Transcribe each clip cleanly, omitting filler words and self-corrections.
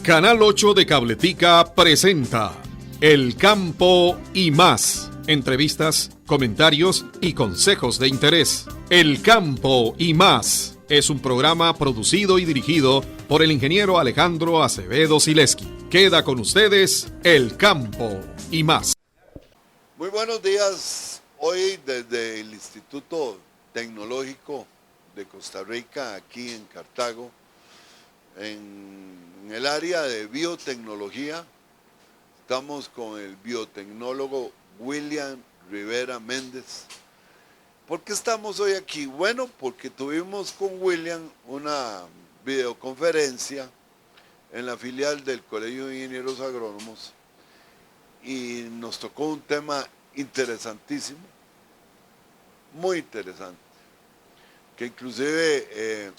Canal 8 de Cabletica presenta El Campo y Más. Entrevistas, comentarios y consejos de interés. El Campo y Más es un programa producido y dirigido por el ingeniero Alejandro Acevedo Sileski. Queda con ustedes El Campo y Más. Muy buenos días. Hoy desde el Instituto Tecnológico de Costa Rica, aquí en Cartago, en el área de biotecnología, estamos con el biotecnólogo William Rivera Méndez. ¿Por qué estamos hoy aquí? Bueno, porque tuvimos con William una videoconferencia en la filial del Colegio de Ingenieros Agrónomos y nos tocó un tema interesantísimo, muy interesante, que inclusive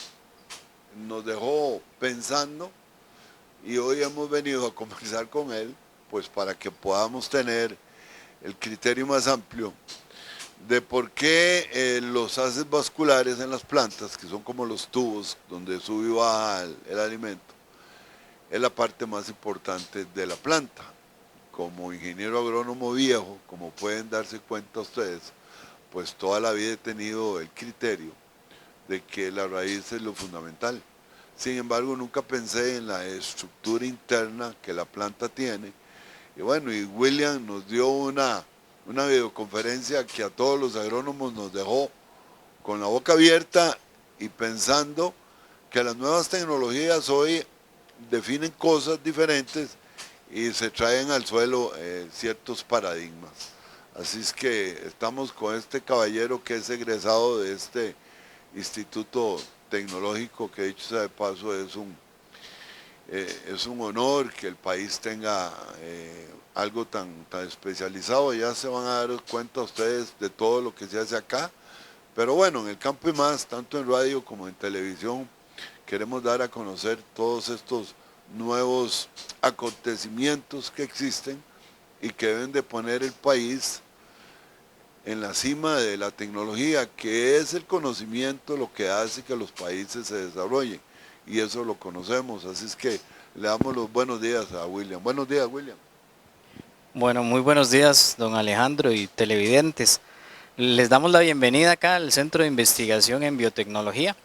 nos dejó pensando, y hoy hemos venido a conversar con él, pues para que podamos tener el criterio más amplio de por qué los haces vasculares en las plantas, que son como los tubos donde sube y baja el alimento, es la parte más importante de la planta. Como ingeniero agrónomo viejo, como pueden darse cuenta ustedes, pues toda la vida he tenido el criterio de que la raíz es lo fundamental. Sin embargo, nunca pensé en la estructura interna que la planta tiene. Y bueno, y William nos dio una videoconferencia que a todos los agrónomos nos dejó con la boca abierta y pensando que las nuevas tecnologías hoy definen cosas diferentes y se traen al suelo ciertos paradigmas. Así es que estamos con este caballero que es egresado de este Instituto Tecnológico, que dicho sea de paso es un honor que el país tenga algo tan especializado. Ya se van a dar cuenta ustedes de todo lo que se hace acá, pero bueno, en el campo y más, tanto en radio como en televisión, queremos dar a conocer todos estos nuevos acontecimientos que existen y que deben de poner el país en la cima de la tecnología, que es el conocimiento lo que hace que los países se desarrollen, y eso lo conocemos. Así es que le damos los buenos días a William. Buenos días, William. Bueno, muy buenos días, don Alejandro y televidentes. Les damos la bienvenida acá al Centro de Investigación en Biotecnología.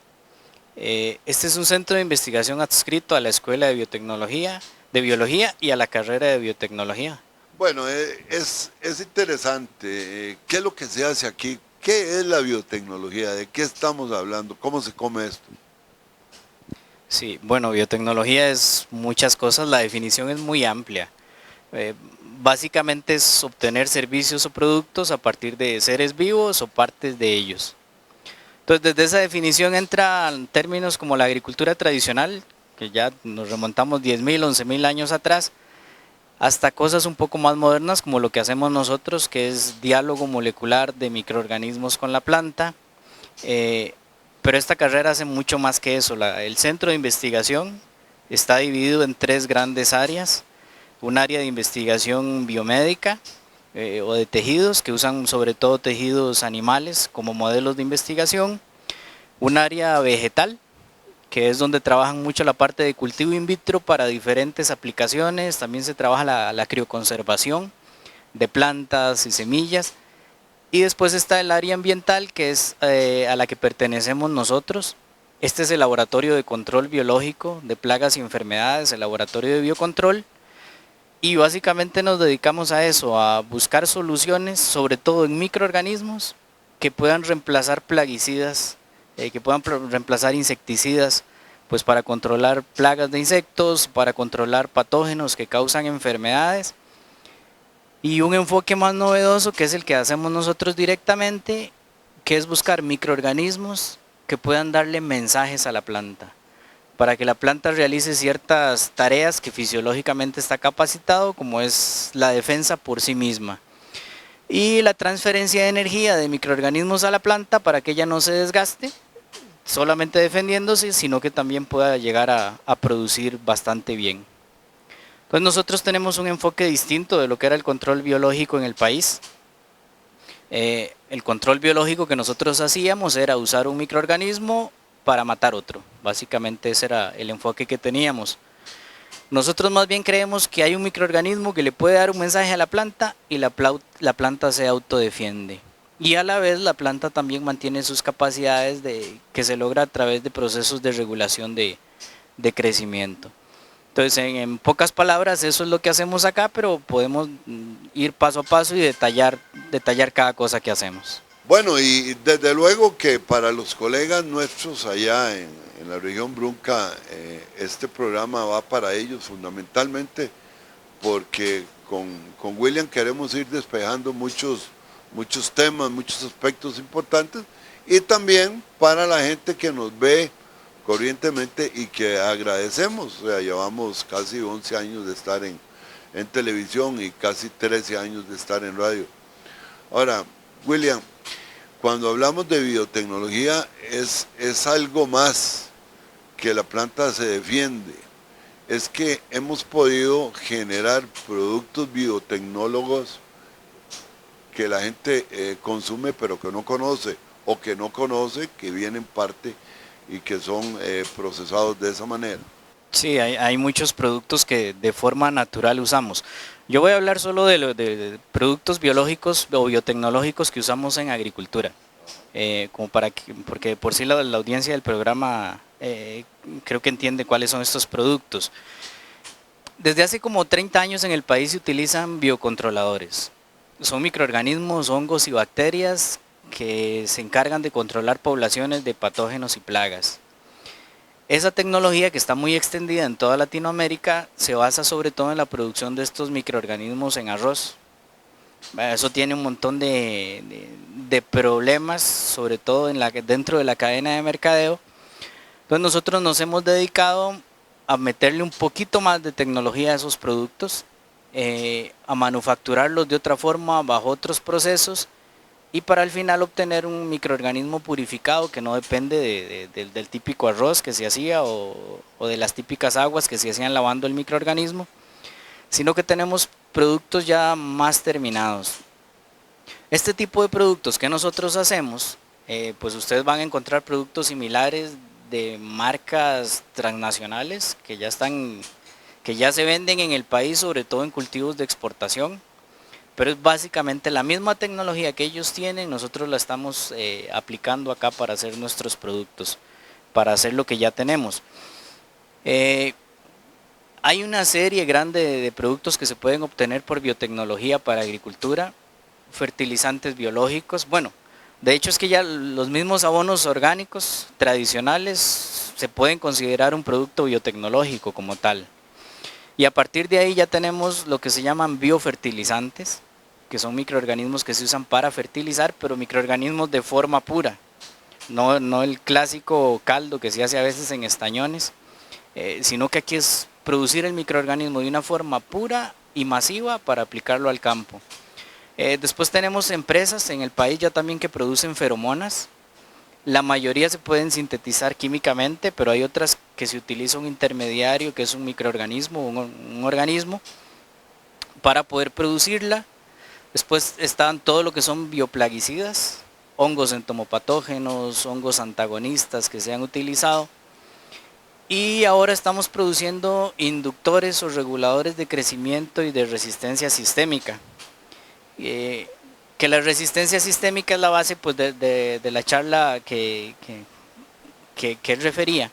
Este es un centro de investigación adscrito a la Escuela de Biotecnología, de Biología y a la carrera de Biotecnología. Bueno, es interesante. ¿Qué es lo que se hace aquí? ¿Qué es la biotecnología? ¿De qué estamos hablando? ¿Cómo se come esto? Sí, bueno, biotecnología es muchas cosas, la definición es muy amplia. Básicamente es obtener servicios o productos a partir de seres vivos o partes de ellos. Entonces, desde esa definición entran términos como la agricultura tradicional, que ya nos remontamos 10.000, 11.000 años atrás, hasta cosas un poco más modernas como lo que hacemos nosotros, que es diálogo molecular de microorganismos con la planta. Pero esta carrera hace mucho más que eso. El centro de investigación está dividido en tres grandes áreas. Un área de investigación biomédica o de tejidos, que usan sobre todo tejidos animales como modelos de investigación. Un área vegetal, que es donde trabajan mucho la parte de cultivo in vitro para diferentes aplicaciones. También se trabaja la crioconservación de plantas y semillas. Y después está el área ambiental, que es a la que pertenecemos nosotros. Este es el laboratorio de control biológico de plagas y enfermedades, el laboratorio de biocontrol. Y básicamente nos dedicamos a eso, a buscar soluciones, sobre todo en microorganismos, que puedan reemplazar plaguicidas, que puedan reemplazar insecticidas, pues para controlar plagas de insectos, para controlar patógenos que causan enfermedades. Y un enfoque más novedoso, que es el que hacemos nosotros directamente, que es buscar microorganismos que puedan darle mensajes a la planta, para que la planta realice ciertas tareas que fisiológicamente está capacitado, como es la defensa por sí misma. Y la transferencia de energía de microorganismos a la planta para que ella no se desgaste, solamente defendiéndose, sino que también pueda llegar a producir bastante bien. Entonces nosotros tenemos un enfoque distinto de lo que era el control biológico en el país. El control biológico que nosotros hacíamos era usar un microorganismo para matar otro. Básicamente ese era el enfoque que teníamos. Nosotros más bien creemos que hay un microorganismo que le puede dar un mensaje a la planta y la planta se autodefiende. Y a la vez la planta también mantiene sus capacidades que se logra a través de procesos de regulación de crecimiento. Entonces, en pocas palabras, eso es lo que hacemos acá, pero podemos ir paso a paso y detallar cada cosa que hacemos. Bueno, y desde luego que para los colegas nuestros allá en la región Brunca, este programa va para ellos fundamentalmente porque con William queremos ir despejando muchos temas, muchos aspectos importantes, y también para la gente que nos ve corrientemente y que agradecemos. O sea, llevamos casi 11 años de estar en televisión y casi 13 años de estar en radio. Ahora, William, cuando hablamos de biotecnología es algo más que la planta se defiende. Es que hemos podido generar productos biotecnólogos que la gente consume pero que no conoce, o que no conoce que vienen parte y que son procesados de esa manera. Sí, hay muchos productos que de forma natural usamos. Yo voy a hablar solo de productos biológicos o biotecnológicos que usamos en agricultura, porque por sí la audiencia del programa creo que entiende cuáles son estos productos. Desde hace como 30 años en el país se utilizan biocontroladores. Son microorganismos, hongos y bacterias que se encargan de controlar poblaciones de patógenos y plagas. Esa tecnología, que está muy extendida en toda Latinoamérica, se basa sobre todo en la producción de estos microorganismos en arroz. Eso tiene un montón de problemas, sobre todo dentro de la cadena de mercadeo. Entonces nosotros nos hemos dedicado a meterle un poquito más de tecnología a esos productos, a manufacturarlos de otra forma, bajo otros procesos, y para al final obtener un microorganismo purificado que no depende del típico arroz que se hacía o de las típicas aguas que se hacían lavando el microorganismo, sino que tenemos productos ya más terminados. Este tipo de productos que nosotros hacemos, pues ustedes van a encontrar productos similares de marcas transnacionales que ya se venden en el país, sobre todo en cultivos de exportación. Pero es básicamente la misma tecnología que ellos tienen, nosotros la estamos aplicando acá para hacer nuestros productos, para hacer lo que ya tenemos. Hay una serie grande de productos que se pueden obtener por biotecnología para agricultura, fertilizantes biológicos. Bueno, de hecho es que ya los mismos abonos orgánicos tradicionales se pueden considerar un producto biotecnológico como tal. Y a partir de ahí ya tenemos lo que se llaman biofertilizantes, que son microorganismos que se usan para fertilizar, pero microorganismos de forma pura, no el clásico caldo que se hace a veces en estañones, sino que aquí es producir el microorganismo de una forma pura y masiva para aplicarlo al campo. Después tenemos empresas en el país ya también que producen feromonas. La mayoría se pueden sintetizar químicamente, pero hay otras que se utiliza un intermediario, que es un microorganismo, un organismo, para poder producirla. Después están todo lo que son bioplaguicidas, hongos entomopatógenos, hongos antagonistas que se han utilizado. Y ahora estamos produciendo inductores o reguladores de crecimiento y de resistencia sistémica. Que la resistencia sistémica es la base pues, de la charla que él refería,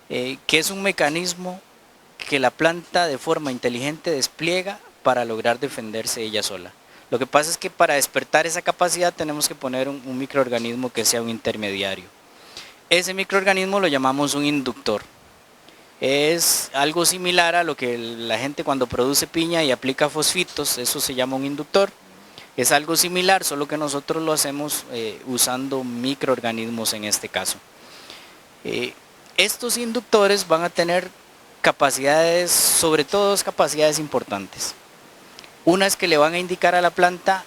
que es un mecanismo que la planta de forma inteligente despliega para lograr defenderse ella sola. Lo que pasa es que para despertar esa capacidad tenemos que poner un microorganismo que sea un intermediario. Ese microorganismo lo llamamos un inductor. Es algo similar a lo que la gente cuando produce piña y aplica fosfitos, eso se llama un inductor. Es algo similar, solo que nosotros lo hacemos usando microorganismos en este caso. Estos inductores van a tener capacidades, sobre todo dos capacidades importantes. Una es que le van a indicar a la planta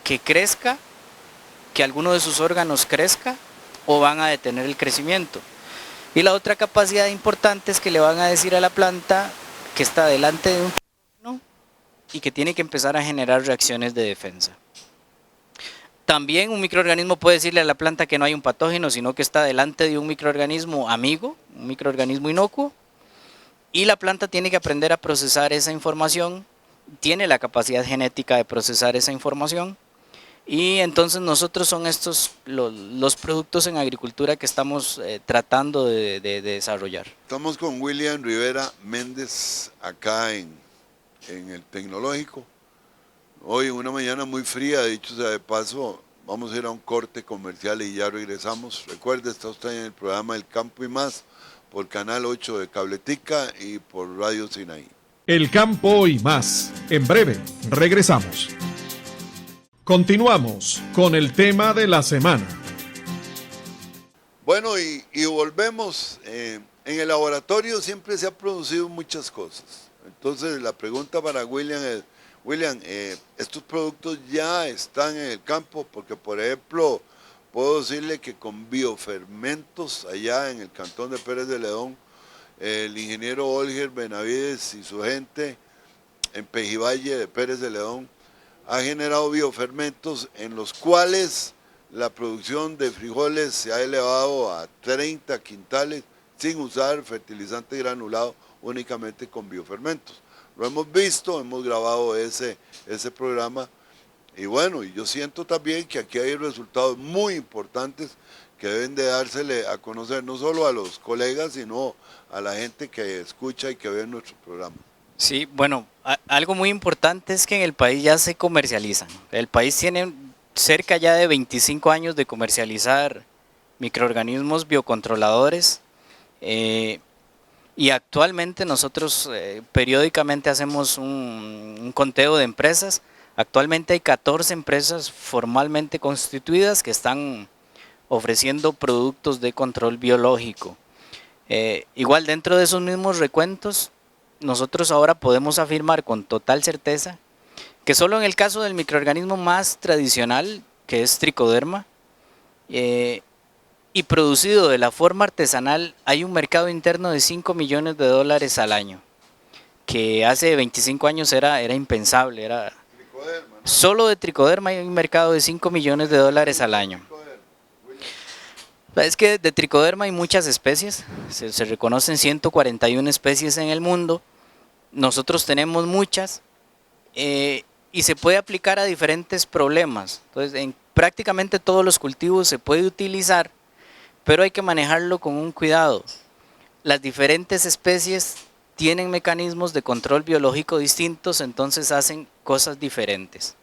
que crezca, que alguno de sus órganos crezca, o van a detener el crecimiento. Y la otra capacidad importante es que le van a decir a la planta que está delante de un patógeno y que tiene que empezar a generar reacciones de defensa. También un microorganismo puede decirle a la planta que no hay un patógeno, sino que está delante de un microorganismo amigo, un microorganismo inocuo, y la planta tiene que aprender a procesar esa información, tiene la capacidad genética de procesar esa información, y entonces nosotros son estos los productos en agricultura que estamos tratando de desarrollar. Estamos con William Rivera Méndez acá en el Tecnológico. Hoy en una mañana muy fría, dicho sea de paso, vamos a ir a un corte comercial y ya regresamos. Recuerde, está usted en el programa El Campo y Más por Canal 8 de Cabletica y por Radio Sinaí. El campo y más. En breve, regresamos. Continuamos con el tema de la semana. Bueno, y volvemos. En el laboratorio siempre se han producido muchas cosas. Entonces la pregunta para William es, William, ¿estos productos ya están en el campo? Porque, por ejemplo, puedo decirle que con biofermentos allá en el cantón de Pérez de León, el ingeniero Olger Benavides y su gente en Pejivalle de Pérez de León ha generado biofermentos en los cuales la producción de frijoles se ha elevado a 30 quintales sin usar fertilizante granulado, únicamente con biofermentos. Lo hemos visto, hemos grabado ese programa y bueno, y yo siento también que aquí hay resultados muy importantes que deben de dársele a conocer no solo a los colegas, sino a la gente que escucha y que ve nuestro programa. Sí, bueno, algo muy importante es que en el país ya se comercializan. El país tiene cerca ya de 25 años de comercializar microorganismos biocontroladores y actualmente nosotros periódicamente hacemos un conteo de empresas. Actualmente hay 14 empresas formalmente constituidas que están ofreciendo productos de control biológico. Igual dentro de esos mismos recuentos, nosotros ahora podemos afirmar con total certeza que solo en el caso del microorganismo más tradicional, que es Tricoderma, y producido de la forma artesanal, hay un mercado interno de $5 millones al año, que hace 25 años era impensable. Tricoderma, ¿no? Solo de Tricoderma hay un mercado de $5 millones al año. Es que de Tricoderma hay muchas especies, se reconocen 141 especies en el mundo, nosotros tenemos muchas y se puede aplicar a diferentes problemas. Entonces, en prácticamente todos los cultivos se puede utilizar, pero hay que manejarlo con un cuidado. Las diferentes especies tienen mecanismos de control biológico distintos, entonces hacen cosas diferentes.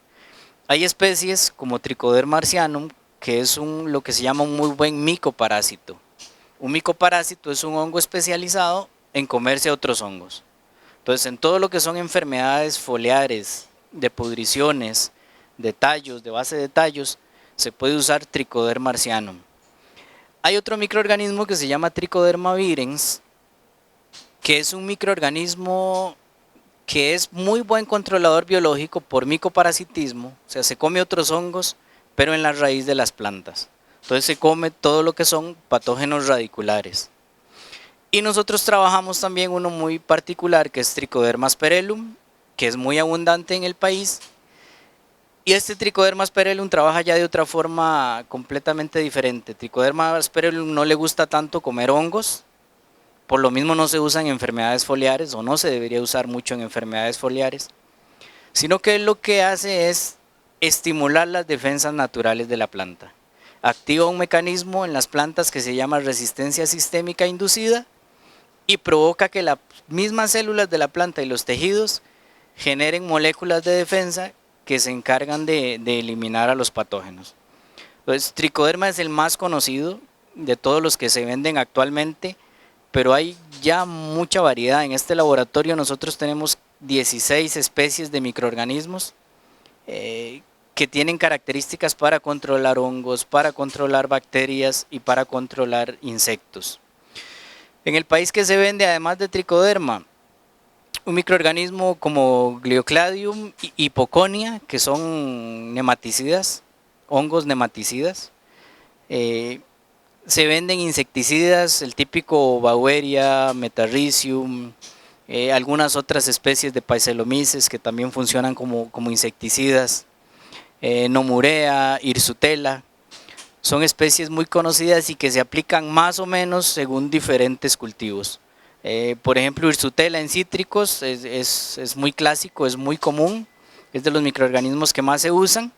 Hay especies como Tricoderma marcianum, que es lo que se llama un muy buen micoparásito. Un micoparásito es un hongo especializado en comerse a otros hongos. Entonces, en todo lo que son enfermedades foliares, de pudriciones, de tallos, de base de tallos, se puede usar Tricoderma marcianum. Hay otro microorganismo que se llama Tricoderma virens, que es un microorganismo que es muy buen controlador biológico por micoparasitismo, o sea, se come otros hongos, pero en la raíz de las plantas. Entonces se come todo lo que son patógenos radiculares. Y nosotros trabajamos también uno muy particular que es Tricoderma asperellum, que es muy abundante en el país. Y este Tricoderma asperellum trabaja ya de otra forma completamente diferente. Tricoderma asperellum no le gusta tanto comer hongos, por lo mismo no se usa en enfermedades foliares o no se debería usar mucho en enfermedades foliares, sino que lo que hace es estimular las defensas naturales de la planta. Activa un mecanismo en las plantas que se llama resistencia sistémica inducida y provoca que las mismas células de la planta y los tejidos generen moléculas de defensa que se encargan de eliminar a los patógenos. Entonces, Tricoderma es el más conocido de todos los que se venden actualmente, pero hay ya mucha variedad. En este laboratorio nosotros tenemos 16 especies de microorganismos que tienen características para controlar hongos, para controlar bacterias y para controlar insectos. En el país que se vende, además de Tricoderma, un microorganismo como Gliocladium y Hipoconia, que son nematicidas, hongos nematicidas. Se venden insecticidas, el típico Beauveria, Metarrhizium, algunas otras especies de Paesaelomyces que también funcionan como insecticidas, Nomurea, Hirsutela. Son especies muy conocidas y que se aplican más o menos según diferentes cultivos. Por ejemplo, Hirsutela en cítricos es muy clásico, es muy común, es de los microorganismos que más se usan.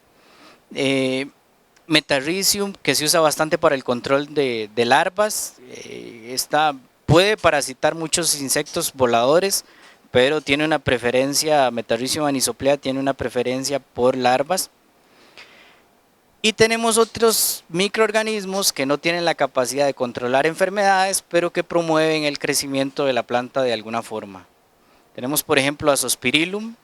Metarrhizium, que se usa bastante para el control de larvas, puede parasitar muchos insectos voladores, pero tiene una preferencia, Metarrhizium anisoplea tiene una preferencia por larvas. Y tenemos otros microorganismos que no tienen la capacidad de controlar enfermedades, pero que promueven el crecimiento de la planta de alguna forma. Tenemos por ejemplo Azospirillum,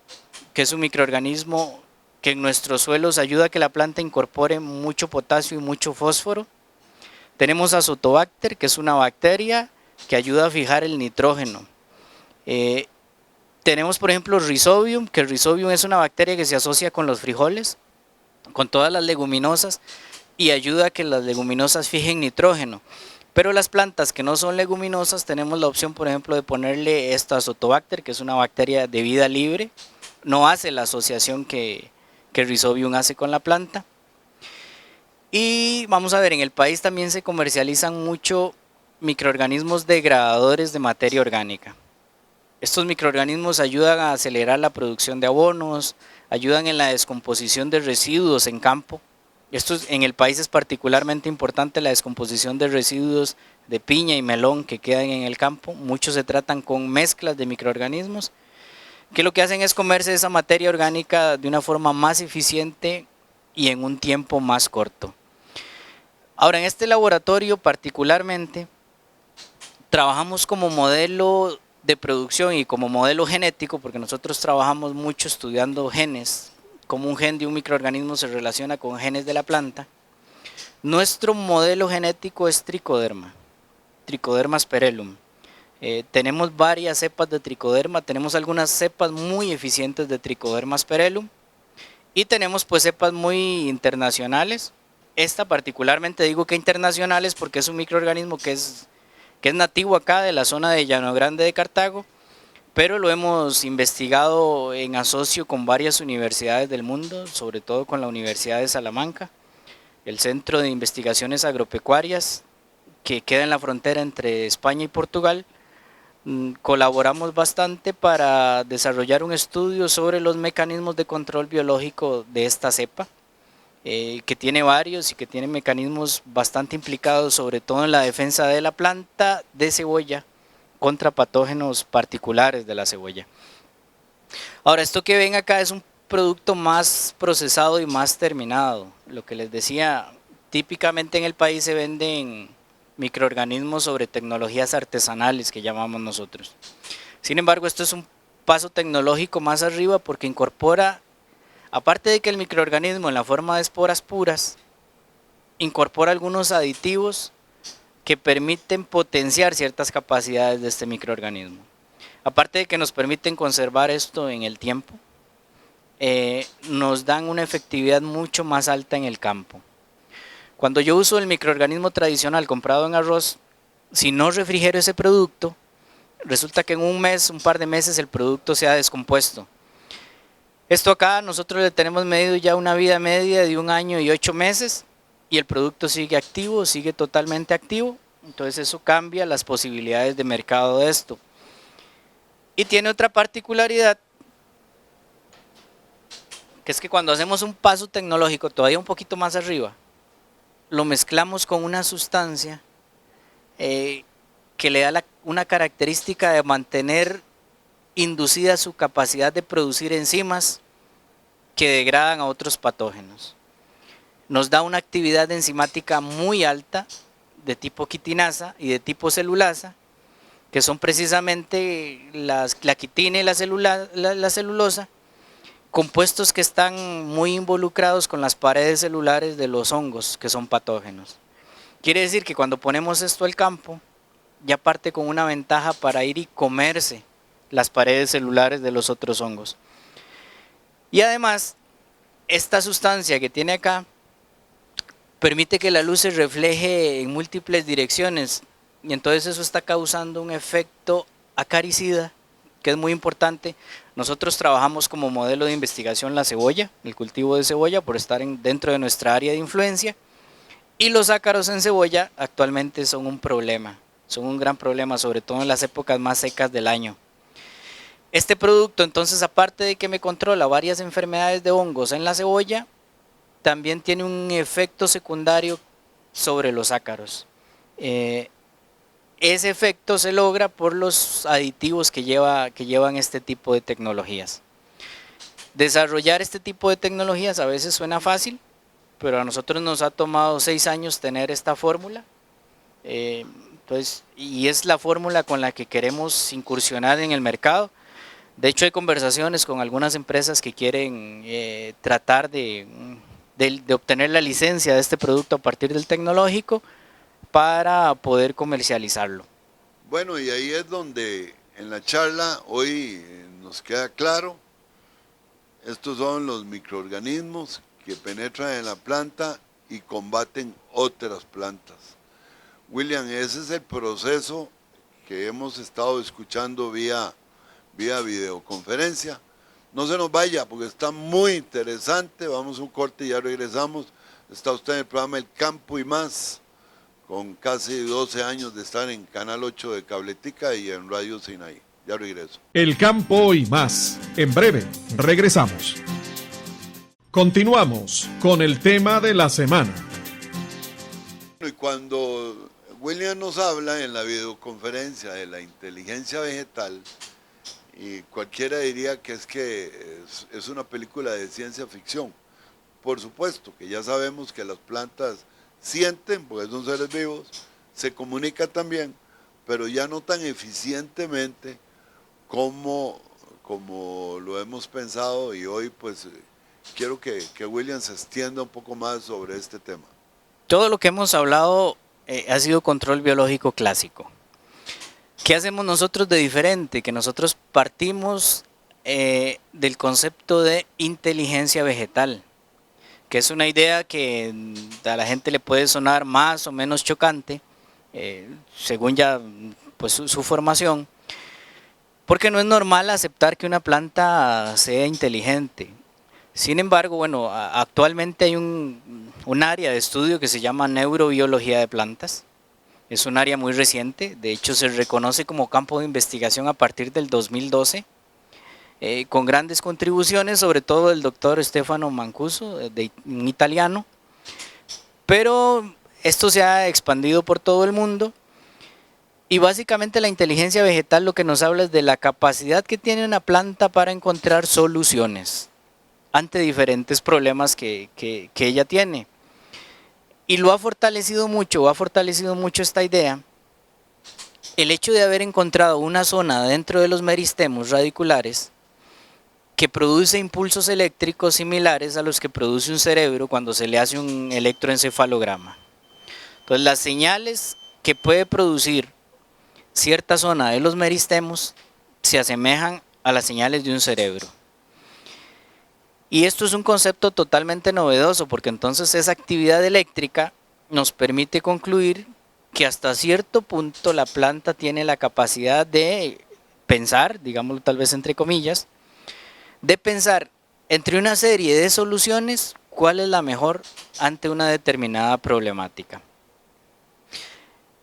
que es un microorganismo que en nuestros suelos ayuda a que la planta incorpore mucho potasio y mucho fósforo. Tenemos Azotobacter, que es una bacteria que ayuda a fijar el nitrógeno. Tenemos por ejemplo Rhizobium, que el Rhizobium es una bacteria que se asocia con los frijoles, con todas las leguminosas, y ayuda a que las leguminosas fijen nitrógeno. Pero las plantas que no son leguminosas tenemos la opción por ejemplo de ponerle esta Azotobacter, que es una bacteria de vida libre, no hace la asociación que el Rhizobium hace con la planta. Y vamos a ver, en el país también se comercializan mucho microorganismos degradadores de materia orgánica. Estos microorganismos ayudan a acelerar la producción de abonos, ayudan en la descomposición de residuos en campo. En el país es particularmente importante la descomposición de residuos de piña y melón que quedan en el campo. Muchos se tratan con mezclas de microorganismos que lo que hacen es comerse esa materia orgánica de una forma más eficiente y en un tiempo más corto. Ahora, en este laboratorio particularmente trabajamos como modelo de producción y como modelo genético, porque nosotros trabajamos mucho estudiando genes, cómo un gen de un microorganismo se relaciona con genes de la planta. Nuestro modelo genético es Trichoderma, Trichoderma sphaerellum. Tenemos varias cepas de tricoderma, tenemos algunas cepas muy eficientes de Trichoderma sphaerellum y tenemos pues cepas muy internacionales. Esta particularmente digo que internacionales porque es un microorganismo que es nativo acá de la zona de Llano Grande de Cartago, pero lo hemos investigado en asocio con varias universidades del mundo, sobre todo con la Universidad de Salamanca, el Centro de Investigaciones Agropecuarias, que queda en la frontera entre España y Portugal. Colaboramos bastante para desarrollar un estudio sobre los mecanismos de control biológico de esta cepa, que tiene varios y que tiene mecanismos bastante implicados, sobre todo en la defensa de la planta de cebolla contra patógenos particulares de la cebolla. Ahora, esto que ven acá es un producto más procesado y más terminado. Lo que les decía, típicamente en el país se venden microorganismos sobre tecnologías artesanales que llamamos nosotros. Sin embargo, esto es un paso tecnológico más arriba porque incorpora, aparte de que el microorganismo en la forma de esporas puras, incorpora algunos aditivos que permiten potenciar ciertas capacidades de este microorganismo. Aparte de que nos permiten conservar esto en el tiempo, nos dan una efectividad mucho más alta en el campo. Cuando yo uso el microorganismo tradicional comprado en arroz, si no refrigero ese producto, resulta que en un mes, un par de meses, el producto se ha descompuesto. Esto acá nosotros le tenemos medido ya una vida media de 1 año y 8 meses y el producto sigue activo, sigue totalmente activo. Entonces eso cambia las posibilidades de mercado de esto. Y tiene otra particularidad, que es que cuando hacemos un paso tecnológico todavía un poquito más arriba, lo mezclamos con una sustancia que le da una característica de mantener inducida su capacidad de producir enzimas que degradan a otros patógenos. Nos da una actividad enzimática muy alta de tipo quitinasa y de tipo celulasa, que son precisamente la quitina y la celulosa, compuestos que están muy involucrados con las paredes celulares de los hongos que son patógenos. Quiere decir que cuando ponemos esto al campo, ya parte con una ventaja para ir y comerse las paredes celulares de los otros hongos. Y además, esta sustancia que tiene acá permite que la luz se refleje en múltiples direcciones y entonces eso está causando un efecto acaricida que es muy importante. Nosotros trabajamos como modelo de investigación la cebolla, el cultivo de cebolla por estar dentro de nuestra área de influencia y los ácaros en cebolla actualmente son un problema. son un gran problema, sobre todo en las épocas más secas del año. Este producto, entonces, aparte de que me controla varias enfermedades de hongos en la cebolla, también tiene un efecto secundario sobre los ácaros. Ese efecto se logra por los aditivos que llevan este tipo de tecnologías. Desarrollar este tipo de tecnologías a veces suena fácil, pero a nosotros nos ha tomado 6 años tener esta fórmula. Y es la fórmula con la que queremos incursionar en el mercado. De hecho, hay conversaciones con algunas empresas que quieren tratar de obtener la licencia de este producto a partir del tecnológico para poder comercializarlo. Bueno, y ahí es donde en la charla hoy nos queda claro, estos son los microorganismos que penetran en la planta y combaten otras plantas. William, ese es el proceso que hemos estado escuchando vía videoconferencia. No se nos vaya porque está muy interesante. Vamos a un corte y ya regresamos. Está usted en el programa El Campo y Más, con casi 12 años de estar en Canal 8 de Cabletica y en Radio Sinaí. Ya regreso. El Campo y Más. En breve, regresamos. Continuamos con el tema de la semana. Y cuando William nos habla en la videoconferencia de la inteligencia vegetal, y cualquiera diría que es una película de ciencia ficción. Por supuesto que ya sabemos que las plantas sienten, porque son seres vivos, se comunican también, pero ya no tan eficientemente como lo hemos pensado, y hoy pues quiero que William se extienda un poco más sobre este tema. Todo lo que hemos hablado ha sido control biológico clásico. ¿Qué hacemos nosotros de diferente? Que nosotros partimos del concepto de inteligencia vegetal, que es una idea que a la gente le puede sonar más o menos chocante, según ya pues, su formación, porque no es normal aceptar que una planta sea inteligente. Sin embargo, bueno, actualmente hay un área de estudio que se llama neurobiología de plantas. Es un área muy reciente, de hecho se reconoce como campo de investigación a partir del 2012, con grandes contribuciones, sobre todo del doctor Stefano Mancuso, un italiano, pero esto se ha expandido por todo el mundo. Y básicamente la inteligencia vegetal lo que nos habla es de la capacidad que tiene una planta para encontrar soluciones ante diferentes problemas que ella tiene. Y lo ha fortalecido mucho esta idea, el hecho de haber encontrado una zona dentro de los meristemos radiculares que produce impulsos eléctricos similares a los que produce un cerebro cuando se le hace un electroencefalograma. Entonces las señales que puede producir cierta zona de los meristemos se asemejan a las señales de un cerebro. Y esto es un concepto totalmente novedoso porque entonces esa actividad eléctrica nos permite concluir que hasta cierto punto la planta tiene la capacidad de pensar, digámoslo tal vez entre comillas, de pensar entre una serie de soluciones cuál es la mejor ante una determinada problemática.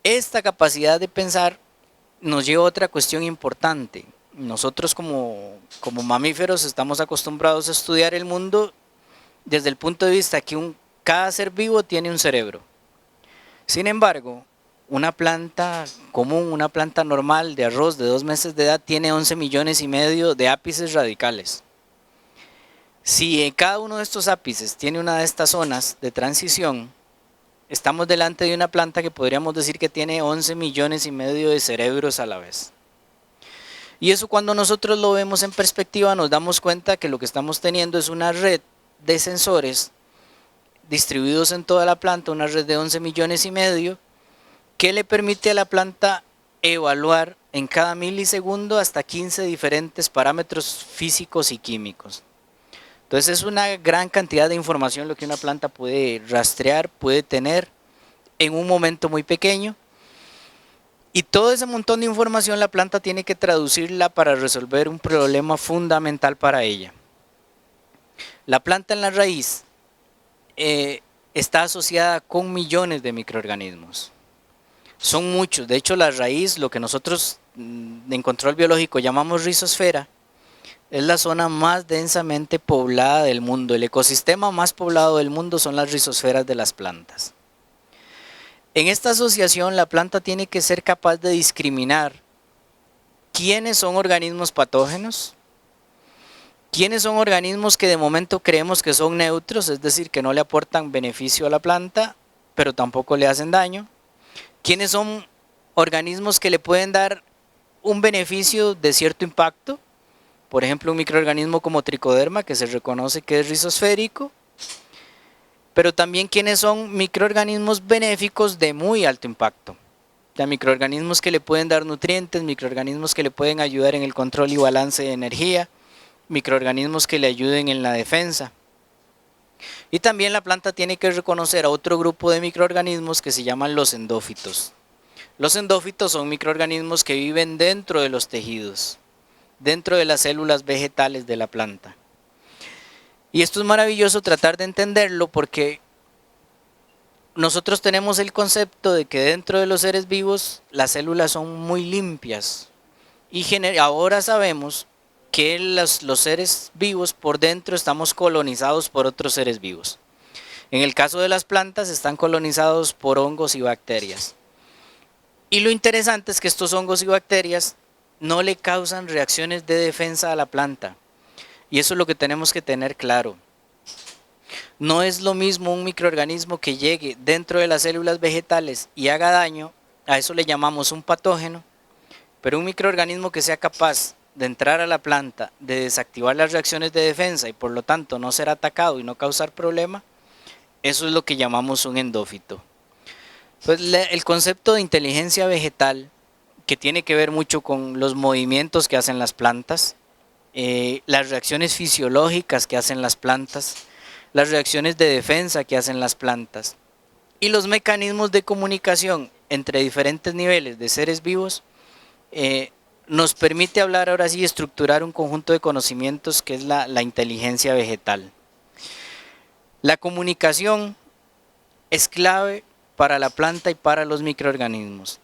Esta capacidad de pensar nos lleva a otra cuestión importante. Nosotros como mamíferos estamos acostumbrados a estudiar el mundo desde el punto de vista que cada ser vivo tiene un cerebro. Sin embargo, una planta común, una planta normal de arroz de 2 meses de edad tiene 11 millones y medio de ápices radicales. Si cada uno de estos ápices tiene una de estas zonas de transición, estamos delante de una planta que podríamos decir que tiene 11 millones y medio de cerebros a la vez. Y eso cuando nosotros lo vemos en perspectiva nos damos cuenta que lo que estamos teniendo es una red de sensores distribuidos en toda la planta, una red de 11 millones y medio, que le permite a la planta evaluar en cada milisegundo hasta 15 diferentes parámetros físicos y químicos. Entonces es una gran cantidad de información lo que una planta puede rastrear, puede tener en un momento muy pequeño. Y todo ese montón de información la planta tiene que traducirla para resolver un problema fundamental para ella. La planta en la raíz está asociada con millones de microorganismos. Son muchos. De hecho, la raíz, lo que nosotros en control biológico llamamos rizosfera, es la zona más densamente poblada del mundo. El ecosistema más poblado del mundo son las rizosferas de las plantas. En esta asociación, la planta tiene que ser capaz de discriminar quiénes son organismos patógenos, quiénes son organismos que de momento creemos que son neutros, es decir, que no le aportan beneficio a la planta, pero tampoco le hacen daño, quiénes son organismos que le pueden dar un beneficio de cierto impacto, por ejemplo un microorganismo como tricoderma que se reconoce que es rizosférico, pero también quiénes son microorganismos benéficos de muy alto impacto, ya microorganismos que le pueden dar nutrientes, microorganismos que le pueden ayudar en el control y balance de energía, microorganismos que le ayuden en la defensa. Y también la planta tiene que reconocer a otro grupo de microorganismos que se llaman los endófitos. Los endófitos son microorganismos que viven dentro de los tejidos, dentro de las células vegetales de la planta. Y esto es maravilloso tratar de entenderlo porque nosotros tenemos el concepto de que dentro de los seres vivos las células son muy limpias. Y ahora sabemos que los seres vivos por dentro estamos colonizados por otros seres vivos. En el caso de las plantas están colonizados por hongos y bacterias. Y lo interesante es que estos hongos y bacterias no le causan reacciones de defensa a la planta. Y eso es lo que tenemos que tener claro. No es lo mismo un microorganismo que llegue dentro de las células vegetales y haga daño, a eso le llamamos un patógeno, pero un microorganismo que sea capaz de entrar a la planta, de desactivar las reacciones de defensa y por lo tanto no ser atacado y no causar problema, eso es lo que llamamos un endófito. Pues el concepto de inteligencia vegetal, que tiene que ver mucho con los movimientos que hacen las plantas, las reacciones fisiológicas que hacen las plantas, las reacciones de defensa que hacen las plantas y los mecanismos de comunicación entre diferentes niveles de seres vivos, nos permite hablar ahora sí, estructurar un conjunto de conocimientos que es la inteligencia vegetal. La comunicación es clave para la planta y para los microorganismos.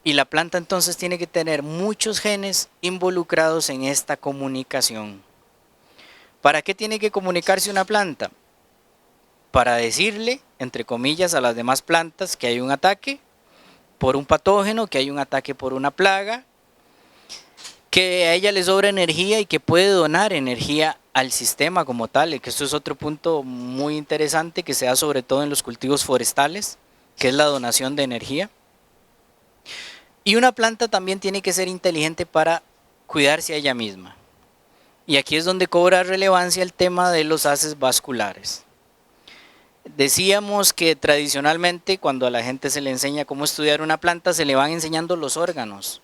Y la planta entonces tiene que tener muchos genes involucrados en esta comunicación. ¿Para qué tiene que comunicarse una planta? Para decirle, entre comillas, a las demás plantas que hay un ataque por un patógeno, que hay un ataque por una plaga, que a ella le sobra energía y que puede donar energía al sistema como tal, y que esto es otro punto muy interesante que se da sobre todo en los cultivos forestales, que es la donación de energía. Y una planta también tiene que ser inteligente para cuidarse a ella misma. Y aquí es donde cobra relevancia el tema de los haces vasculares. Decíamos que tradicionalmente cuando a la gente se le enseña cómo estudiar una planta, se le van enseñando los órganos,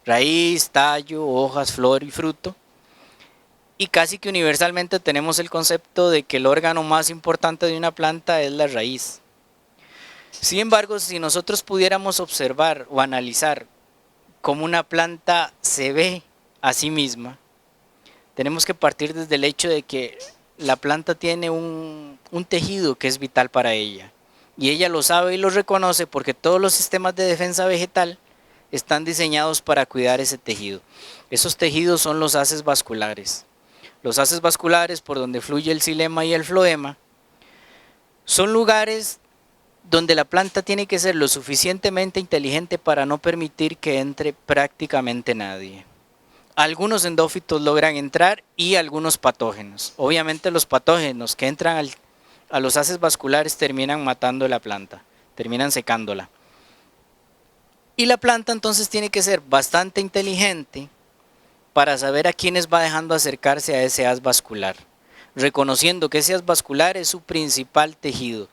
raíz, tallo, hojas, flor y fruto. Y casi que universalmente tenemos el concepto de que el órgano más importante de una planta es la raíz. Sin embargo, si nosotros pudiéramos observar o analizar cómo una planta se ve a sí misma, tenemos que partir desde el hecho de que la planta tiene un tejido que es vital para ella. Y ella lo sabe y lo reconoce porque todos los sistemas de defensa vegetal están diseñados para cuidar ese tejido. Esos tejidos son los haces vasculares. Los haces vasculares, por donde fluye el xilema y el floema, son lugares donde la planta tiene que ser lo suficientemente inteligente para no permitir que entre prácticamente nadie. Algunos endófitos logran entrar y algunos patógenos. Obviamente los patógenos que entran a los haces vasculares terminan matando la planta, terminan secándola. Y la planta entonces tiene que ser bastante inteligente para saber a quiénes va dejando acercarse a ese haz vascular, reconociendo que ese haz vascular es su principal tejido,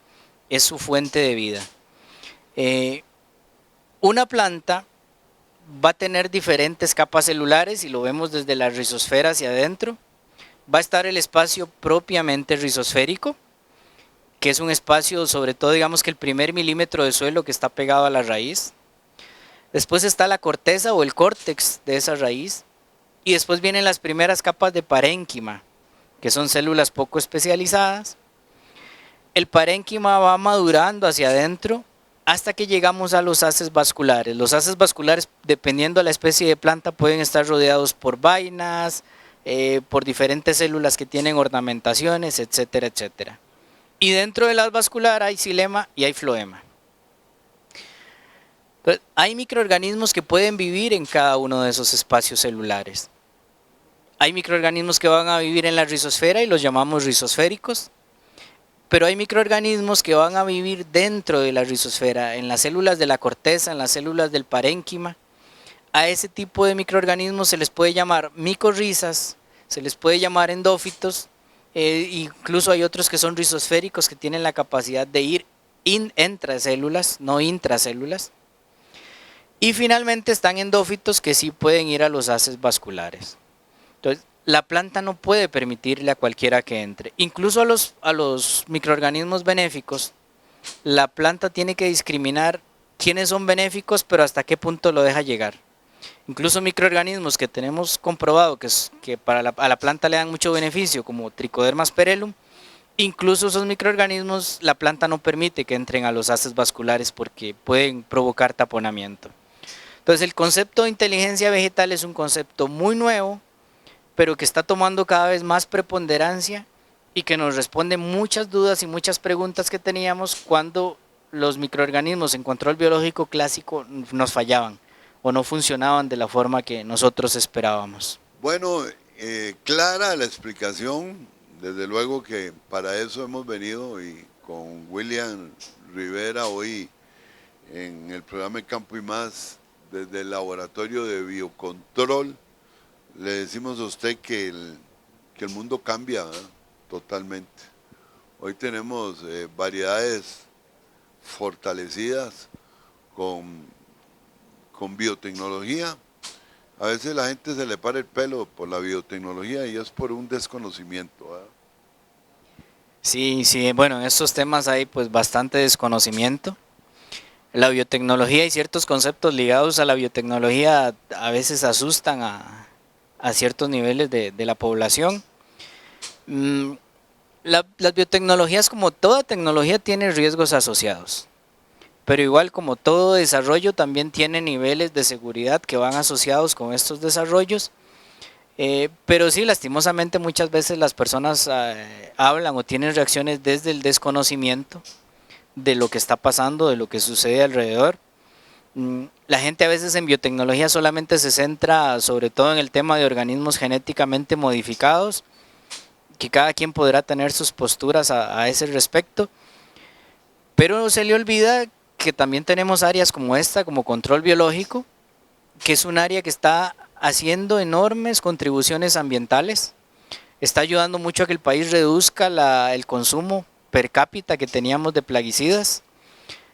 es su fuente de vida. Una planta va a tener diferentes capas celulares y lo vemos desde la rizosfera hacia adentro. Va a estar el espacio propiamente rizosférico, que es un espacio sobre todo digamos que el primer milímetro de suelo que está pegado a la raíz. Después está la corteza o el córtex de esa raíz y después vienen las primeras capas de parénquima, que son células poco especializadas. El parénquima va madurando hacia adentro hasta que llegamos a los haces vasculares. Los haces vasculares, dependiendo de la especie de planta, pueden estar rodeados por vainas, por diferentes células que tienen ornamentaciones, etcétera, etcétera. Y dentro del haz vascular hay xilema y hay floema. Entonces, hay microorganismos que pueden vivir en cada uno de esos espacios celulares. Hay microorganismos que van a vivir en la rizosfera y los llamamos rizosféricos, pero hay microorganismos que van a vivir dentro de la rizosfera, en las células de la corteza, en las células del parénquima. A ese tipo de microorganismos se les puede llamar micorrizas, se les puede llamar endófitos, incluso hay otros que son rizosféricos que tienen la capacidad de ir entre células, no intracélulas. Y finalmente están endófitos que sí pueden ir a los haces vasculares. Entonces, la planta no puede permitirle a cualquiera que entre. Incluso a los microorganismos benéficos, la planta tiene que discriminar quiénes son benéficos, pero hasta qué punto lo deja llegar. Incluso microorganismos que tenemos comprobado que a la planta le dan mucho beneficio, como Trichoderma asperellum, incluso esos microorganismos la planta no permite que entren a los haces vasculares porque pueden provocar taponamiento. Entonces el concepto de inteligencia vegetal es un concepto muy nuevo, pero que está tomando cada vez más preponderancia y que nos responde muchas dudas y muchas preguntas que teníamos cuando los microorganismos en control biológico clásico nos fallaban o no funcionaban de la forma que nosotros esperábamos. Bueno, clara la explicación, desde luego que para eso hemos venido y con William Rivera hoy en el programa El Campo y Más, desde el Laboratorio de Biocontrol, le decimos a usted que el mundo cambia, ¿eh? Totalmente. Hoy tenemos variedades fortalecidas con biotecnología. A veces la gente se le para el pelo por la biotecnología y es por un desconocimiento, ¿eh? Sí, bueno, en estos temas hay pues bastante desconocimiento. La biotecnología y ciertos conceptos ligados a la biotecnología a veces asustan a ciertos niveles de la población. Las biotecnologías, como toda tecnología, tiene riesgos asociados, pero igual como todo desarrollo también tiene niveles de seguridad que van asociados con estos desarrollos, pero sí, lastimosamente muchas veces las personas hablan o tienen reacciones desde el desconocimiento de lo que está pasando, de lo que sucede alrededor. La gente a veces en biotecnología solamente se centra sobre todo en el tema de organismos genéticamente modificados, que cada quien podrá tener sus posturas a ese respecto, pero se le olvida que también tenemos áreas como esta, como control biológico, que es un área que está haciendo enormes contribuciones ambientales, está ayudando mucho a que el país reduzca el consumo per cápita que teníamos de plaguicidas,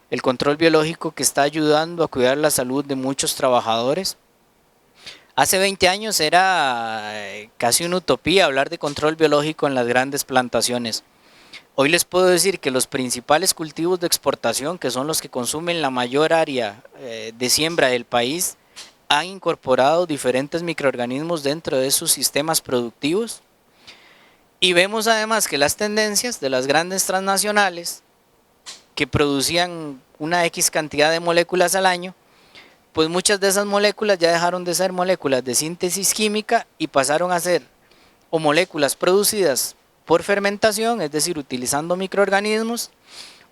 el control biológico que está ayudando a cuidar la salud de muchos trabajadores. Hace 20 años era casi una utopía hablar de control biológico en las grandes plantaciones. Hoy les puedo decir que los principales cultivos de exportación, que son los que consumen la mayor área de siembra del país, han incorporado diferentes microorganismos dentro de sus sistemas productivos. Y vemos además que las tendencias de las grandes transnacionales, que producían una X cantidad de moléculas al año, pues muchas de esas moléculas ya dejaron de ser moléculas de síntesis química y pasaron a ser o moléculas producidas por fermentación, es decir, utilizando microorganismos,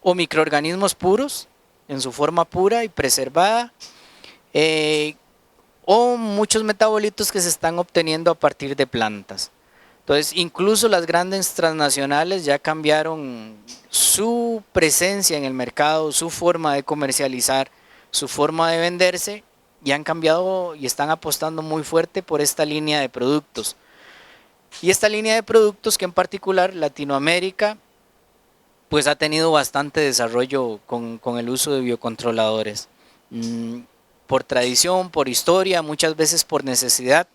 o microorganismos puros, en su forma pura y preservada, o muchos metabolitos que se están obteniendo a partir de plantas. Entonces, incluso las grandes transnacionales ya cambiaron su presencia en el mercado, su forma de comercializar, su forma de venderse, y han cambiado y están apostando muy fuerte por esta línea de productos. Y esta línea de productos que en particular Latinoamérica pues ha tenido bastante desarrollo con el uso de biocontroladores. Por tradición, por historia, muchas veces por necesidad.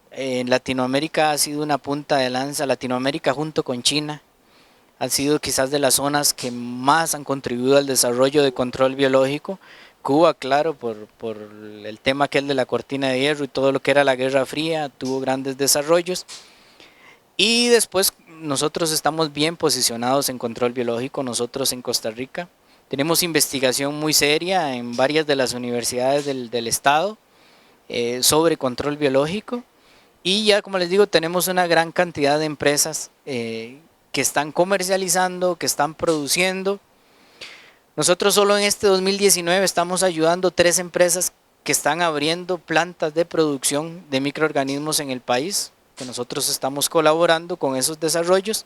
En Latinoamérica ha sido una punta de lanza. Latinoamérica junto con China han sido quizás de las zonas que más han contribuido al desarrollo de control biológico. Cuba, claro, por el tema aquel de la cortina de hierro y todo lo que era la Guerra Fría, tuvo grandes desarrollos. Y después nosotros estamos bien posicionados en control biológico, nosotros en Costa Rica. Tenemos investigación muy seria en varias de las universidades del estado sobre control biológico. Y ya, como les digo, tenemos una gran cantidad de empresas que están comercializando, que están produciendo. Nosotros solo en este 2019 estamos ayudando 3 empresas que están abriendo plantas de producción de microorganismos en el país, que nosotros estamos colaborando con esos desarrollos,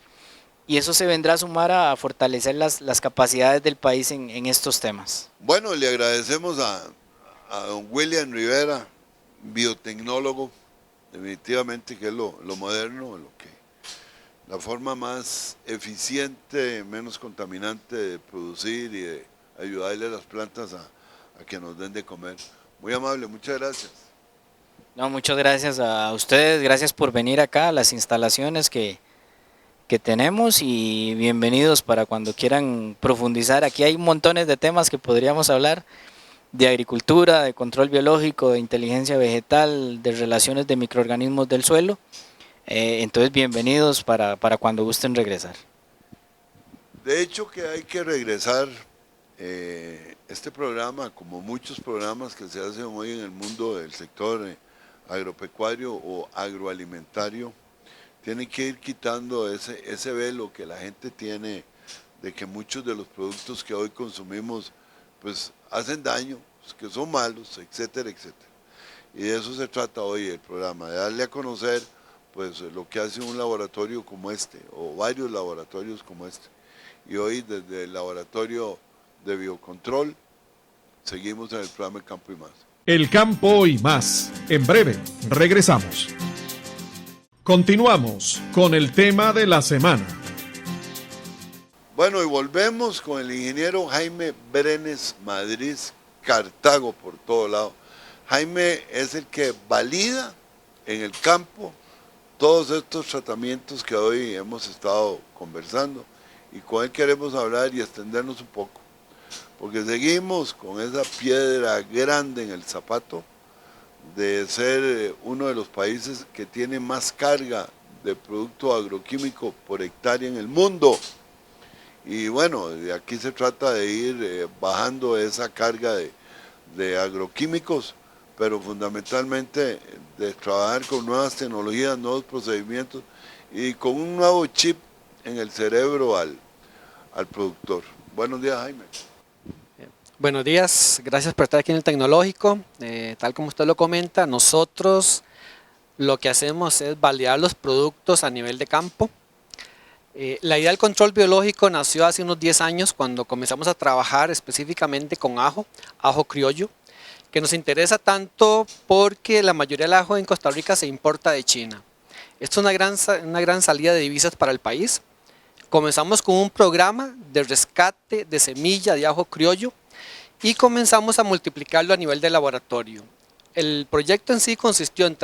y eso se vendrá a sumar a fortalecer las capacidades del país en estos temas. Bueno, le agradecemos a don William Rivera, biotecnólogo, definitivamente que es lo moderno, la forma más eficiente, menos contaminante de producir y de ayudarle a las plantas a que nos den de comer. Muy amable, muchas gracias. No, muchas gracias a ustedes, gracias por venir acá a las instalaciones que tenemos, y bienvenidos para cuando quieran profundizar. Aquí hay montones de temas que podríamos hablar, de agricultura, de control biológico, de inteligencia vegetal, de relaciones de microorganismos del suelo. Entonces bienvenidos para cuando gusten regresar. De hecho que hay que regresar. Este programa, como muchos programas que se hacen hoy en el mundo del sector agropecuario o agroalimentario, tiene que ir quitando ese velo que la gente tiene de que muchos de los productos que hoy consumimos pues hacen daño, pues, que son malos, etcétera, etcétera. Y de eso se trata hoy el programa, de darle a conocer pues lo que hace un laboratorio como este, o varios laboratorios como este. Y hoy desde el laboratorio de biocontrol seguimos en el programa El Campo y Más. El Campo y Más. En breve, regresamos. Continuamos con el tema de la semana. Bueno, y volvemos con el ingeniero Jaime Brenes Madrid, Cartago por todo lado. Jaime es el que valida en el campo todos estos tratamientos que hoy hemos estado conversando, y con él queremos hablar y extendernos un poco, porque seguimos con esa piedra grande en el zapato de ser uno de los países que tiene más carga de producto agroquímico por hectárea en el mundo. Y bueno, de aquí se trata de ir bajando esa carga de agroquímicos, pero fundamentalmente de trabajar con nuevas tecnologías, nuevos procedimientos y con un nuevo chip en el cerebro al productor. Buenos días, Jaime. Buenos días, gracias por estar aquí en el Tecnológico. Tal como usted lo comenta, nosotros lo que hacemos es validar los productos a nivel de campo. La idea del control biológico nació hace unos 10 años cuando comenzamos a trabajar específicamente con ajo criollo, que nos interesa tanto porque la mayoría del ajo en Costa Rica se importa de China. Esto es una gran salida de divisas para el país. Comenzamos con un programa de rescate de semilla de ajo criollo y comenzamos a multiplicarlo a nivel de laboratorio. El proyecto en sí consistió en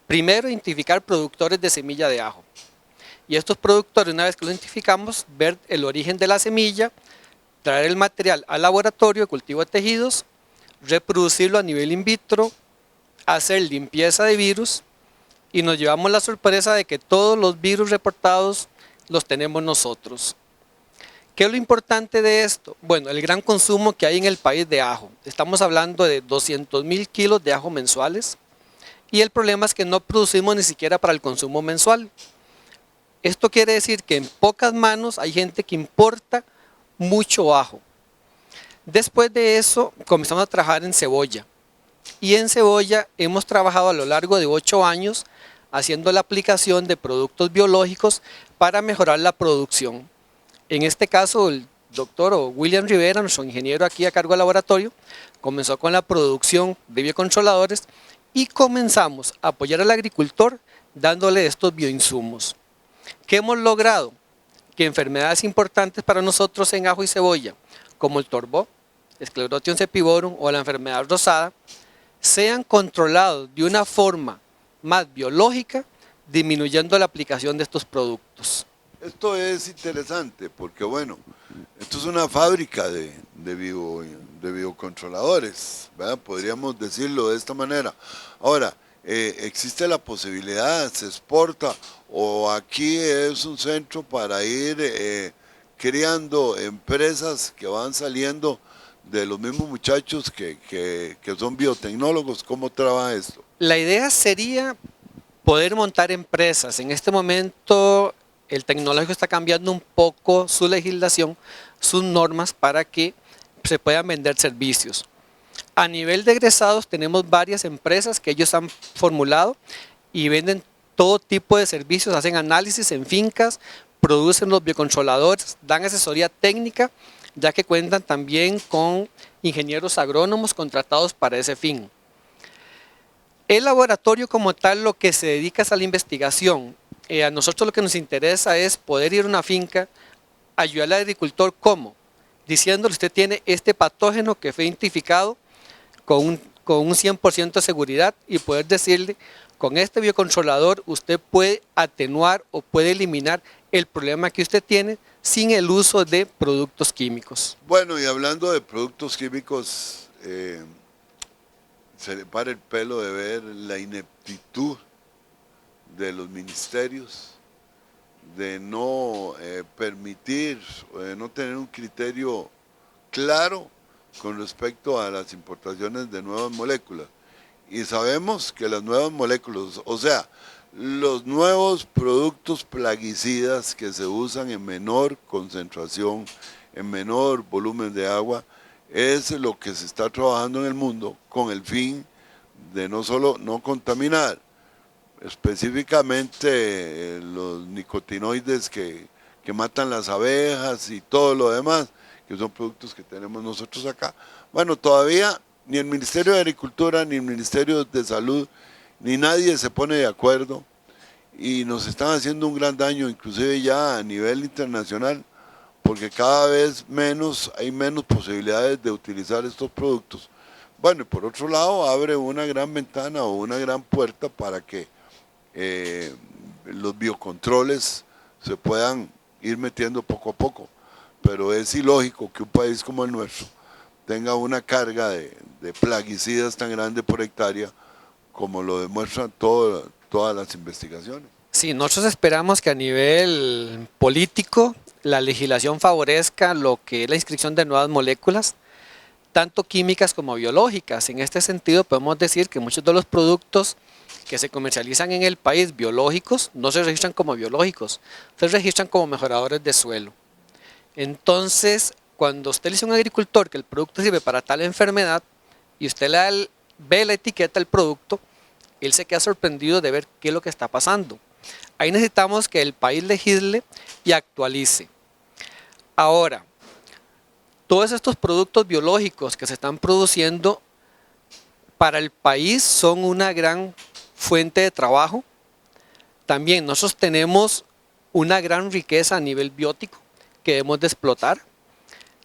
primero identificar productores de semilla de ajo. Y estos productores, una vez que los identificamos, ver el origen de la semilla, traer el material al laboratorio de cultivo de tejidos, reproducirlo a nivel in vitro, hacer limpieza de virus, y nos llevamos la sorpresa de que todos los virus reportados los tenemos nosotros. ¿Qué es lo importante de esto? Bueno, el gran consumo que hay en el país de ajo. Estamos hablando de 200.000 kilos de ajo mensuales, y el problema es que no producimos ni siquiera para el consumo mensual. Esto quiere decir que en pocas manos hay gente que importa mucho ajo. Después de eso comenzamos a trabajar en cebolla, y en cebolla hemos trabajado a lo largo de 8 años haciendo la aplicación de productos biológicos para mejorar la producción. En este caso, el doctor William Rivera, nuestro ingeniero aquí a cargo del laboratorio, comenzó con la producción de biocontroladores y comenzamos a apoyar al agricultor dándole estos bioinsumos. ¿Qué hemos logrado? Que enfermedades importantes para nosotros en ajo y cebolla, como el torbó, Sclerotium cepivorum o la enfermedad rosada, sean controlados de una forma más biológica, disminuyendo la aplicación de estos productos. Esto es interesante porque, bueno, esto es una fábrica de biocontroladores, ¿verdad? Podríamos decirlo de esta manera. Ahora, ¿existe la posibilidad, se exporta, o aquí es un centro para ir creando empresas que van saliendo de los mismos muchachos que son biotecnólogos? ¿Cómo trabaja esto? La idea sería poder montar empresas. En este momento el tecnológico está cambiando un poco su legislación, sus normas para que se puedan vender servicios. A nivel de egresados tenemos varias empresas que ellos han formulado y venden todo tipo de servicios, hacen análisis en fincas, producen los biocontroladores, dan asesoría técnica, ya que cuentan también con ingenieros agrónomos contratados para ese fin. El laboratorio como tal lo que se dedica es a la investigación. A nosotros lo que nos interesa es poder ir a una finca, ayudar al agricultor, ¿cómo? Diciéndole, usted tiene este patógeno que fue identificado con un 100% de seguridad y poder decirle, con este biocontrolador usted puede atenuar o puede eliminar el problema que usted tiene sin el uso de productos químicos. Bueno, y hablando de productos químicos, se le para el pelo de ver la ineptitud de los ministerios, de no permitir, de no tener un criterio claro con respecto a las importaciones de nuevas moléculas. Y sabemos que las nuevas moléculas, o sea, los nuevos productos plaguicidas que se usan en menor concentración, en menor volumen de agua, es lo que se está trabajando en el mundo con el fin de no solo no contaminar, específicamente los nicotinoides que matan las abejas y todo lo demás, que son productos que tenemos nosotros acá. Bueno, todavía ni el Ministerio de Agricultura, ni el Ministerio de Salud, ni nadie se pone de acuerdo y nos están haciendo un gran daño, inclusive ya a nivel internacional, porque cada vez hay menos posibilidades de utilizar estos productos. Bueno, y por otro lado abre una gran ventana o una gran puerta para que los biocontroles se puedan ir metiendo poco a poco, pero es ilógico que un país como el nuestro tenga una carga de plaguicidas tan grande por hectárea como lo demuestran todas las investigaciones. Sí, nosotros esperamos que a nivel político la legislación favorezca lo que es la inscripción de nuevas moléculas, tanto químicas como biológicas. En este sentido podemos decir que muchos de los productos que se comercializan en el país biológicos no se registran como biológicos, se registran como mejoradores de suelo. Entonces, cuando usted le dice a un agricultor que el producto sirve para tal enfermedad y usted ve la etiqueta del producto, él se queda sorprendido de ver qué es lo que está pasando. Ahí necesitamos que el país legisle y actualice. Ahora, todos estos productos biológicos que se están produciendo para el país son una gran fuente de trabajo. También nosotros tenemos una gran riqueza a nivel biótico que debemos de explotar.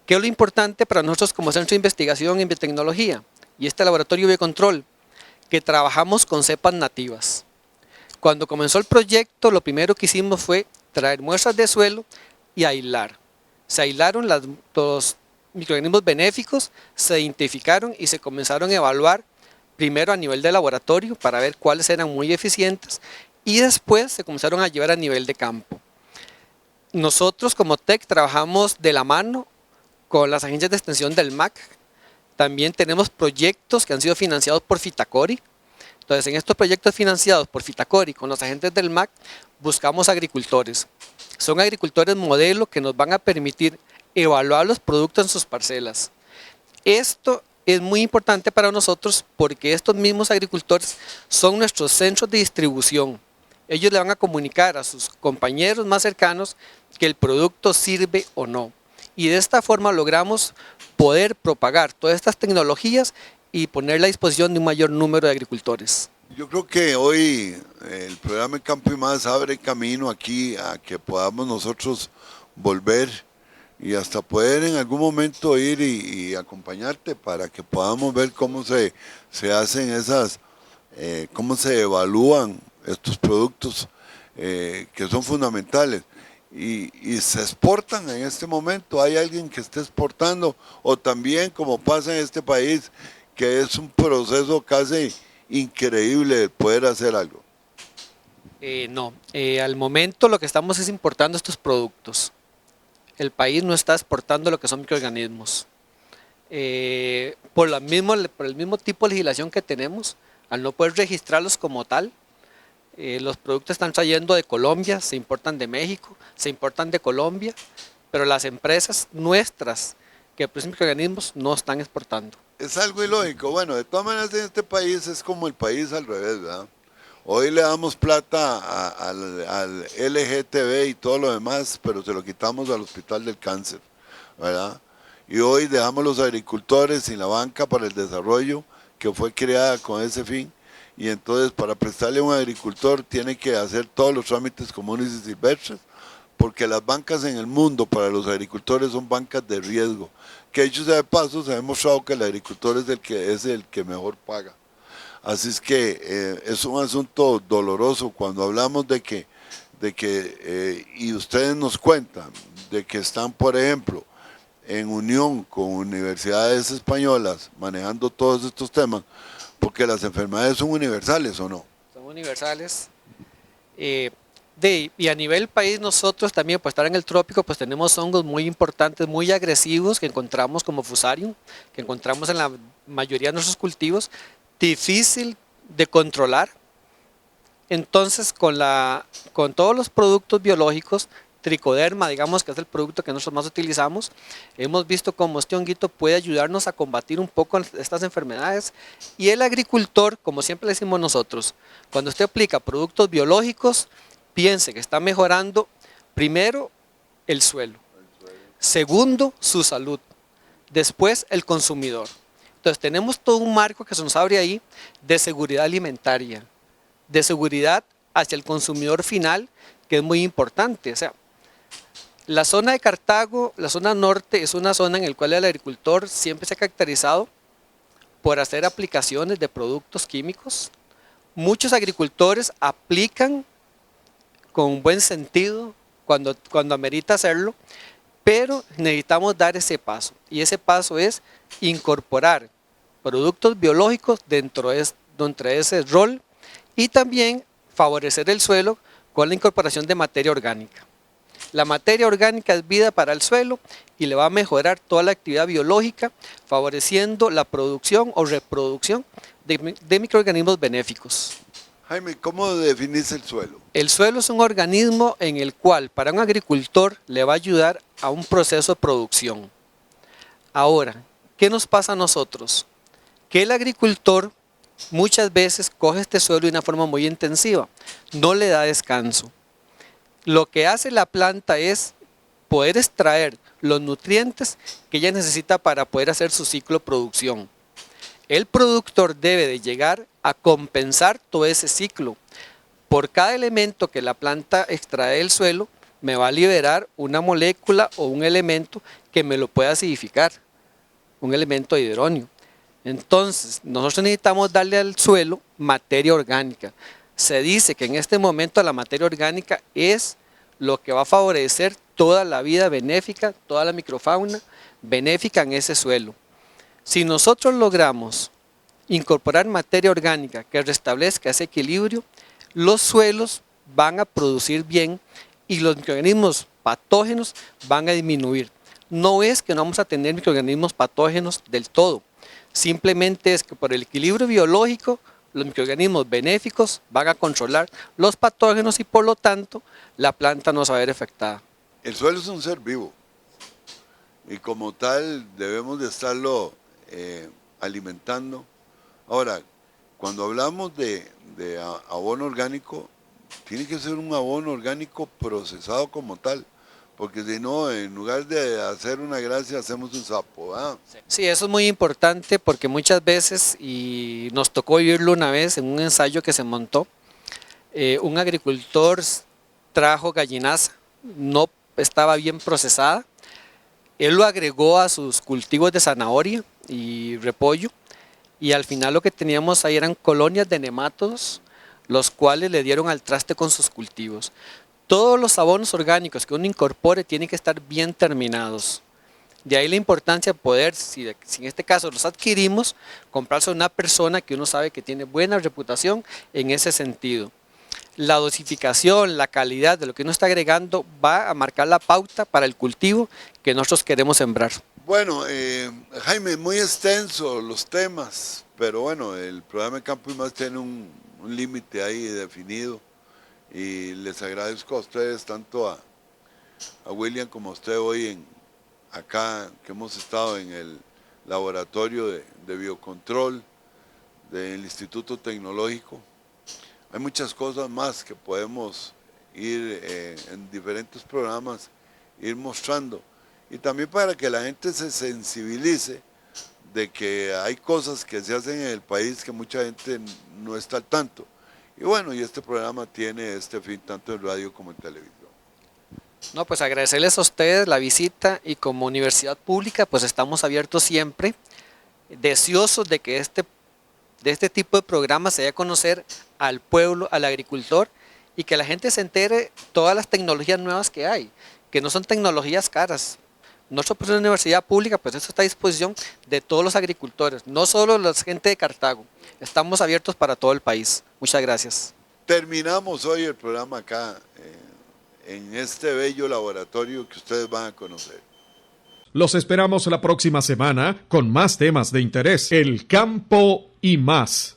¿Qué es lo importante para nosotros como Centro de Investigación en Biotecnología y este laboratorio de biocontrol? Que trabajamos con cepas nativas. Cuando comenzó el proyecto, lo primero que hicimos fue traer muestras de suelo y aislar. Se aislaron los microorganismos benéficos, se identificaron y se comenzaron a evaluar primero a nivel de laboratorio para ver cuáles eran muy eficientes y después se comenzaron a llevar a nivel de campo. Nosotros como TEC trabajamos de la mano con las agencias de extensión del MAC. También tenemos proyectos que han sido financiados por Fitacori. Entonces, en estos proyectos financiados por Fitacori con los agentes del MAC, buscamos agricultores. Son agricultores modelo que nos van a permitir evaluar los productos en sus parcelas. Esto es muy importante para nosotros porque estos mismos agricultores son nuestros centros de distribución. Ellos le van a comunicar a sus compañeros más cercanos que el producto sirve o no. Y de esta forma logramos poder propagar todas estas tecnologías y ponerla a disposición de un mayor número de agricultores. Yo creo que hoy el programa Campo y Más abre camino aquí a que podamos nosotros volver y hasta poder en algún momento ir y acompañarte para que podamos ver cómo se hacen cómo se evalúan estos productos que son fundamentales. Y se exportan en este momento. Hay alguien que esté exportando, o también como pasa en este país, que es un proceso casi increíble de poder hacer algo. No, al momento lo que estamos es importando estos productos. el país no está exportando lo que son microorganismos. Por el mismo tipo de legislación que tenemos, al no poder registrarlos como tal, los productos están trayendo de Colombia, se importan de México, se importan de Colombia, pero las empresas nuestras que producen microorganismos no están exportando. Es algo ilógico. Bueno, de todas maneras en este país es como el país al revés, ¿verdad? Hoy le damos plata al LGTB y todo lo demás, pero se lo quitamos al Hospital del Cáncer, ¿verdad? Y hoy dejamos los agricultores sin la banca para el desarrollo que fue creada con ese fin, y entonces para prestarle a un agricultor tiene que hacer todos los trámites comunes y silvestres, porque las bancas en el mundo para los agricultores son bancas de riesgo, que dicho sea de paso se ha demostrado que el agricultor es el que mejor paga. Así es que es un asunto doloroso cuando hablamos y ustedes nos cuentan de que están, por ejemplo, en unión con universidades españolas manejando todos estos temas, porque las enfermedades son universales, ¿o no? Son universales. Y a nivel país nosotros también, pues estar en el trópico, pues tenemos hongos muy importantes, muy agresivos que encontramos como Fusarium, que encontramos en la mayoría de nuestros cultivos, difícil de controlar. Entonces con todos los productos biológicos, Tricoderma, digamos que es el producto que nosotros más utilizamos, hemos visto cómo este honguito puede ayudarnos a combatir un poco estas enfermedades. Y el agricultor, como siempre le decimos nosotros, cuando usted aplica productos biológicos, piense que está mejorando primero el suelo, segundo su salud, después el consumidor. Entonces tenemos todo un marco que se nos abre ahí de seguridad alimentaria, de seguridad hacia el consumidor final, que es muy importante. O sea, la zona de Cartago, la zona norte, es una zona en la cual el agricultor siempre se ha caracterizado por hacer aplicaciones de productos químicos. Muchos agricultores aplican con buen sentido cuando amerita hacerlo, pero necesitamos dar ese paso, y ese paso es incorporar productos biológicos dentro de ese rol, y también favorecer el suelo con la incorporación de materia orgánica. La materia orgánica es vida para el suelo y le va a mejorar toda la actividad biológica, favoreciendo la producción o reproducción de microorganismos benéficos. Jaime, ¿cómo definís el suelo? El suelo es un organismo en el cual para un agricultor le va a ayudar a un proceso de producción. Ahora, ¿qué nos pasa a nosotros? Que el agricultor muchas veces coge este suelo de una forma muy intensiva, no le da descanso. Lo que hace la planta es poder extraer los nutrientes que ella necesita para poder hacer su ciclo de producción. El productor debe de llegar a compensar todo ese ciclo. Por cada elemento que la planta extrae del suelo, me va a liberar una molécula o un elemento que me lo pueda acidificar, un elemento hidróneo. Entonces, nosotros necesitamos darle al suelo materia orgánica. Se dice que en este momento la materia orgánica es lo que va a favorecer toda la vida benéfica, toda la microfauna benéfica en ese suelo. Si nosotros logramos incorporar materia orgánica que restablezca ese equilibrio, los suelos van a producir bien y los microorganismos patógenos van a disminuir. No es que no vamos a tener microorganismos patógenos del todo, simplemente es que por el equilibrio biológico los microorganismos benéficos van a controlar los patógenos y por lo tanto la planta no se va a ver afectada. El suelo es un ser vivo y como tal debemos de estarlo alimentando. Ahora, cuando hablamos de abono orgánico, tiene que ser un abono orgánico procesado como tal, porque si no, en lugar de hacer una gracia, hacemos un sapo, ¿verdad? Sí, eso es muy importante porque muchas veces, y nos tocó vivirlo una vez en un ensayo que se montó, un agricultor trajo gallinaza, no estaba bien procesada, él lo agregó a sus cultivos de zanahoria y repollo, y al final lo que teníamos ahí eran colonias de nemátodos, los cuales le dieron al traste con sus cultivos. Todos los abonos orgánicos que uno incorpore tienen que estar bien terminados. De ahí la importancia de poder, si en este caso los adquirimos, comprarse a una persona que uno sabe que tiene buena reputación en ese sentido. la dosificación, la calidad de lo que uno está agregando va a marcar la pauta para el cultivo que nosotros queremos sembrar. Bueno, Jaime, muy extenso los temas, pero bueno, el programa de Campo y Más tiene un límite ahí definido y les agradezco a ustedes, tanto a William como a usted hoy acá que hemos estado en el laboratorio de biocontrol del Instituto Tecnológico. Hay muchas cosas más que podemos ir en diferentes programas, ir mostrando. Y también para que la gente se sensibilice de que hay cosas que se hacen en el país que mucha gente no está al tanto. Y bueno, y este programa tiene este fin tanto en radio como en televisión. No, pues agradecerles a ustedes la visita y como universidad pública pues estamos abiertos siempre, deseosos de que de este tipo de programas se dé a conocer al pueblo, al agricultor y que la gente se entere todas las tecnologías nuevas que hay, que no son tecnologías caras. Nosotros por una universidad pública, pues esto está a disposición de todos los agricultores, no solo la gente de Cartago. Estamos abiertos para todo el país. Muchas gracias. Terminamos hoy el programa acá en este bello laboratorio que ustedes van a conocer. Los esperamos la próxima semana con más temas de interés. El campo y más.